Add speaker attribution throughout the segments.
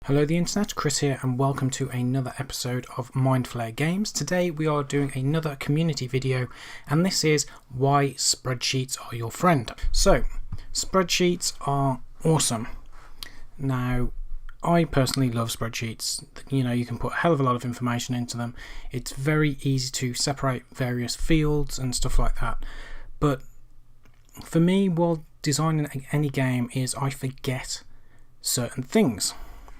Speaker 1: Hello the internet, Chris here and welcome to another episode of Mindflayer Games. Today we are doing another community video and this is why spreadsheets are your friend. So, spreadsheets are awesome. Now, I personally love spreadsheets. You know, you can put a hell of a lot of information into them. It's very easy to separate various fields and stuff like that. But for me, while designing any game is I forget certain things.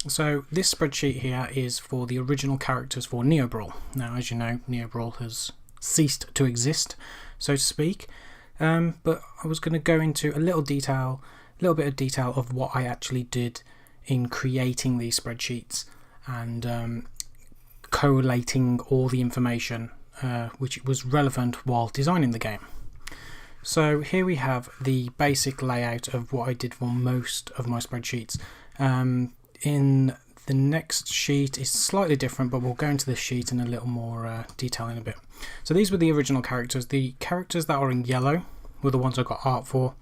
Speaker 1: So this spreadsheet here is for the original characters for Neo Brawl. Now, as you know, Neo Brawl has ceased to exist, so to speak. But I was going to go into a little bit of detail of what I actually did in creating these spreadsheets and collating all the information which was relevant while designing the game. So here we have the basic layout of what I did for most of my spreadsheets. In the next sheet is slightly different, but we'll go into this sheet in a little more detail in a bit. So these were the original characters. The characters that are in yellow were the ones I got art for.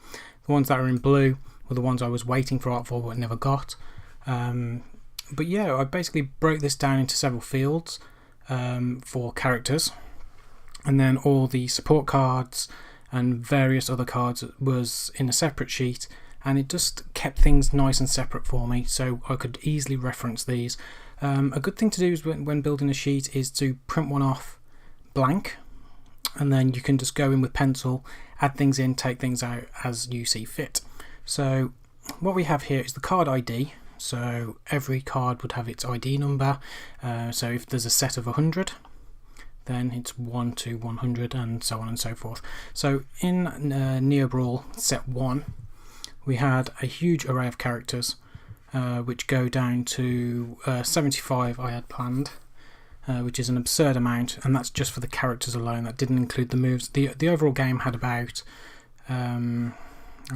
Speaker 1: The ones that are in blue were the ones I was waiting for art for but never got. But yeah, I basically broke this down into several fields for characters, and then all the support cards and various other cards was in a separate sheet. And it just kept things nice and separate for me, so I could easily reference these. A good thing to do is when building a sheet is to print one off blank, and then you can just go in with pencil, add things in, take things out as you see fit. So what we have here is the card ID. So every card would have its ID number. So if there's a set of 100, then it's 1 to 100 and so on and so forth. So in Neo Brawl set 1, we had a huge array of characters which go down to 75 I had planned, which is an absurd amount, and that's just for the characters alone. That didn't include the moves. The overall game had about, I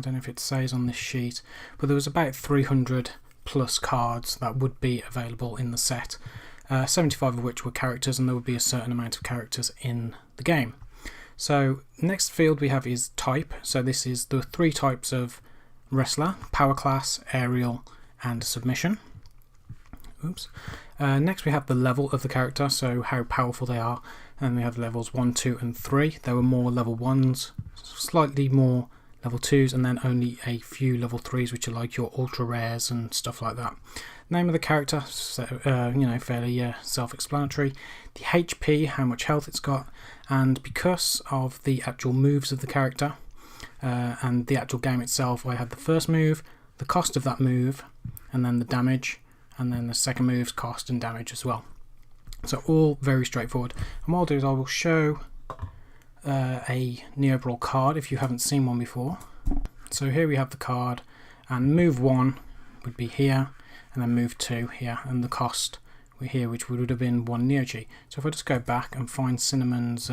Speaker 1: don't know if it says on this sheet, but there was about 300 plus cards that would be available in the set, 75 of which were characters, and there would be a certain amount of characters in the game. So next field we have is type. So this is the 3 types of wrestler: power class, aerial and submission. Oops. Next we have the level of the character, so how powerful they are, and we have levels 1, 2 and 3. There were more level 1s, slightly more level 2s, and then only a few level 3s, which are like your ultra rares and stuff like that. Name of the character, so, you know, fairly self-explanatory. The HP, how much health it's got, and because of the actual moves of the character and the actual game itself, I had the first move, the cost of that move, and then the damage, and then the second move's cost and damage as well. So all very straightforward. And what I'll do is I will show a Neo Brawl card if you haven't seen one before. So here we have the card, and move 1 would be here, and then move 2 here, and the cost here, which would have been 1 Neo-G. So if I just go back and find Cinnamon's,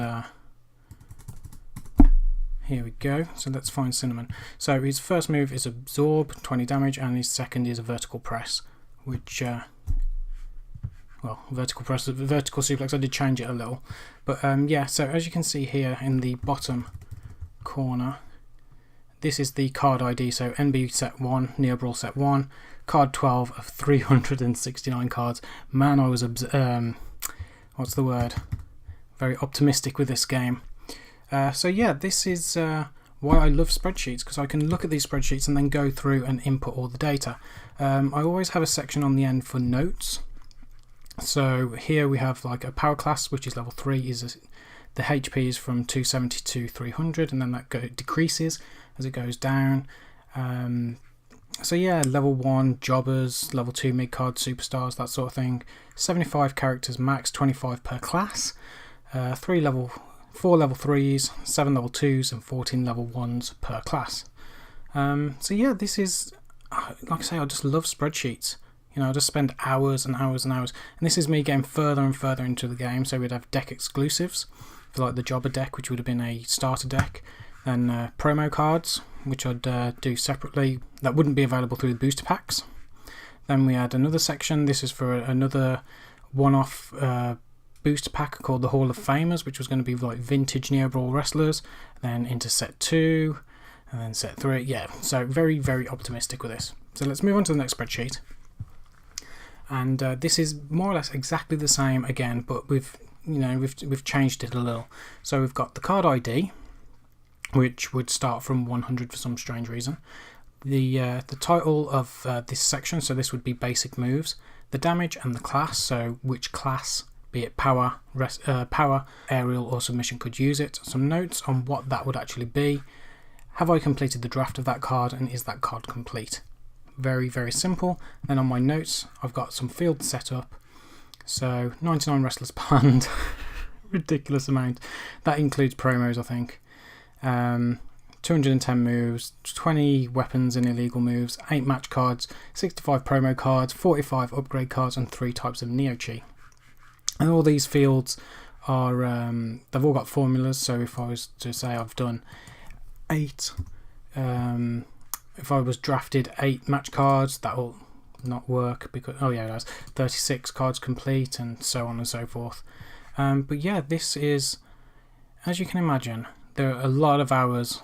Speaker 1: here we go, so let's find Cinnamon. So his first move is absorb, 20 damage, and his second is a vertical press, which, well, vertical suplex, I did change it a little. But yeah, so as you can see here in the bottom corner, this is the card ID, so NB set 1, Neo Brawl set 1, card 12 of 369 cards. Man, I was, what's the word? Very optimistic with this game. So yeah, this is why I love spreadsheets, because I can look at these spreadsheets and then go through and input all the data. I always have a section on the end for notes. So here we have like a power class, which is level 3, the HP is from 270 to 300, and then that decreases as it goes down. So yeah, level 1 jobbers, level 2 mid card superstars, that sort of thing. 75 characters max, 25 per class. 4 level 3s, 7 level 2s and 14 level 1s per class. So yeah, this is, like I say, I just love spreadsheets. You know, I just spend hours and hours and hours, and this is me getting further and further into the game. So we'd have deck exclusives for like the jobber deck, which would have been a starter deck, then promo cards, which I'd do separately, that wouldn't be available through the booster packs. Then we had another section, this is for another one-off booster pack called the Hall of Famers, which was going to be like vintage Neo Brawl wrestlers, then into set 2, and then set 3. Yeah, so very, very optimistic with this. So let's move on to the next spreadsheet. and this is more or less exactly the same again, but we've changed it a little. So we've got the card ID, which would start from 100 for some strange reason. The title of this section, so this would be basic moves, the damage and the class, so which class, be it power, aerial or submission, could use it. Some notes on what that would actually be. Have I completed the draft of that card, and is that card complete? Very, very simple. Then on my notes, I've got some fields set up. So 99 Restless Band, ridiculous amount. That includes promos, I think. 210 moves, 20 weapons and illegal moves, 8 match cards, 65 promo cards, 45 upgrade cards, and 3 types of Neo-Chi. And all these fields are, they've all got formulas. So if I was to say I've done 8, if I was drafted 8 match cards, that will not work because, oh yeah, that's 36 cards complete, and so on and so forth. But yeah, this is, as you can imagine, there are a lot of hours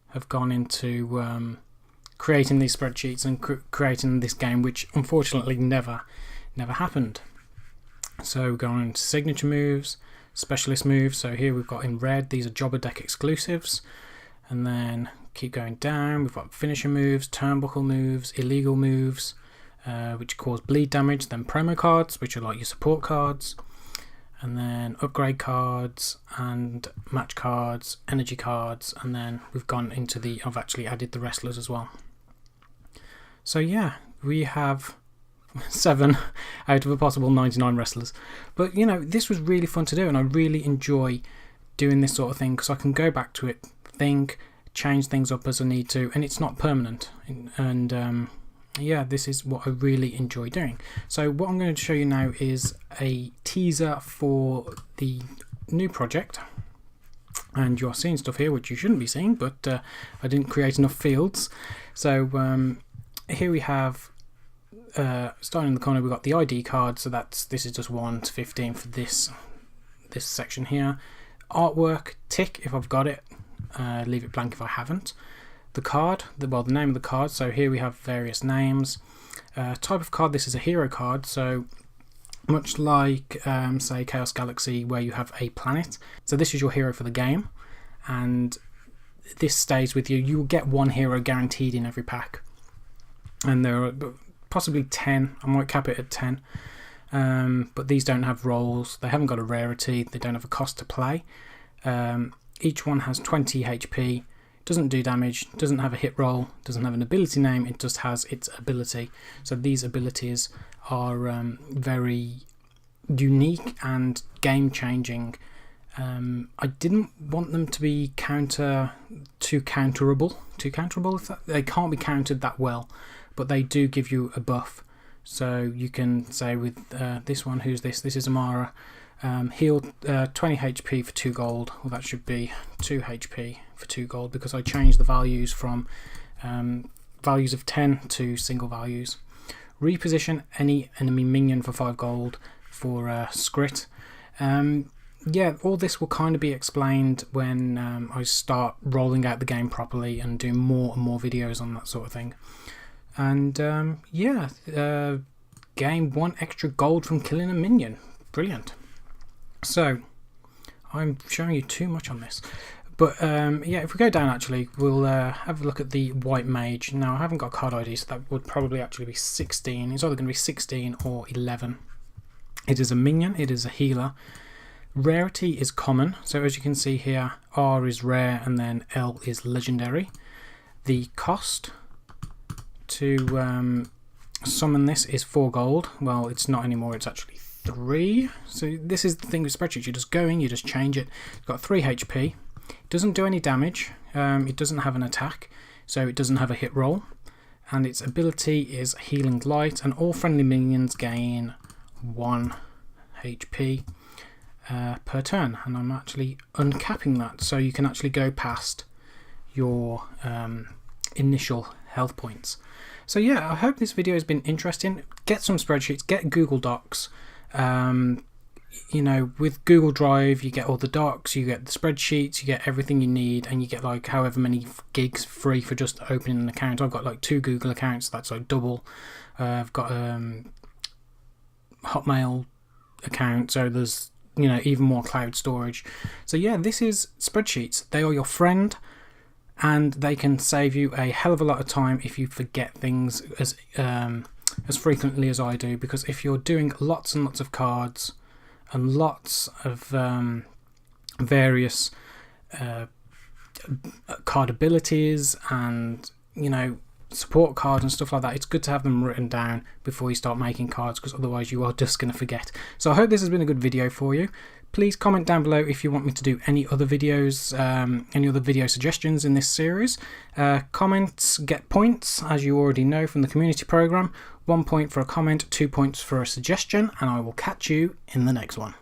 Speaker 1: have gone into creating these spreadsheets and creating this game, which unfortunately never happened. So going into signature moves, specialist moves. So here we've got in red, these are jobber deck exclusives, and then keep going down. We've got finisher moves, turnbuckle moves, illegal moves, which cause bleed damage. Then promo cards, which are like your support cards, and then upgrade cards and match cards, energy cards, and then we've gone into I've actually added the wrestlers as well. So yeah, we have 7 out of a possible 99 wrestlers. But this was really fun to do, and I really enjoy doing this sort of thing because I can go back to it, think, change things up as I need to, and it's not permanent. And yeah, this is what I really enjoy doing. So what I'm going to show you now is a teaser for the new project, and you're seeing stuff here which you shouldn't be seeing, but I didn't create enough fields. So here we have, starting in the corner, we've got the ID card, so this is just 1 to 15 for this section here. Artwork, tick if I've got it, leave it blank if I haven't. The card, the name of the card, so here we have various names. Type of card, this is a hero card, so much like say Chaos Galaxy, where you have a planet. So this is your hero for the game, and this stays with you. You will get 1 hero guaranteed in every pack, and there are possibly 10. I might cap it at 10, but these don't have rolls, they haven't got a rarity, they don't have a cost to play. Each one has 20 HP, doesn't do damage, doesn't have a hit roll, doesn't have an ability name, it just has its ability. So these abilities are very unique and game changing. I didn't want them to be counterable. They can't be countered that well, but they do give you a buff. So you can say with this one, who's this? This is Amara. Heal 20 HP for 2 gold. Well, that should be 2 HP for 2 gold because I changed the values from values of 10 to single values. Reposition any enemy minion for 5 gold for Scrit. Yeah, all this will kind of be explained when I start rolling out the game properly and doing more and more videos on that sort of thing. And yeah, gain 1 extra gold from killing a minion. Brilliant. So I'm showing you too much on this, but yeah, if we go down, actually we'll have a look at the white mage. Now I haven't got card ID, so that would probably actually be 16. It's either going to be 16 or 11. It is a minion, it is a healer. Rarity is common, so as you can see here, R is rare and then L is legendary. The cost to summon this is 4 gold. Well, it's not anymore, it's actually 3. So this is the thing with spreadsheets, you just go in, you just change it. It's got 3 HP, it doesn't do any damage, it doesn't have an attack, so it doesn't have a hit roll, and its ability is Healing Light, and all friendly minions gain 1 HP per turn, and I'm actually uncapping that, so you can actually go past your initial health points. So yeah, I hope this video has been interesting. Get some spreadsheets, get Google Docs. You know, with Google Drive you get all the docs, you get the spreadsheets, you get everything you need, and you get like however many gigs free for just opening an account. I've got like 2 Google accounts, that's like double. I've got Hotmail account, so there's even more cloud storage. So yeah, this is Spreadsheets. They are your friend, and they can save you a hell of a lot of time if you forget things as frequently as I do, because if you're doing lots and lots of cards and lots of various card abilities and support cards and stuff like that, it's good to have them written down before you start making cards, because otherwise you are just going to forget. So I hope this has been a good video for you. Please comment down below if you want me to do any other videos, any other video suggestions in this series. Comments get points, as you already know from the community program. 1 point for a comment, 2 points for a suggestion, and I will catch you in the next one.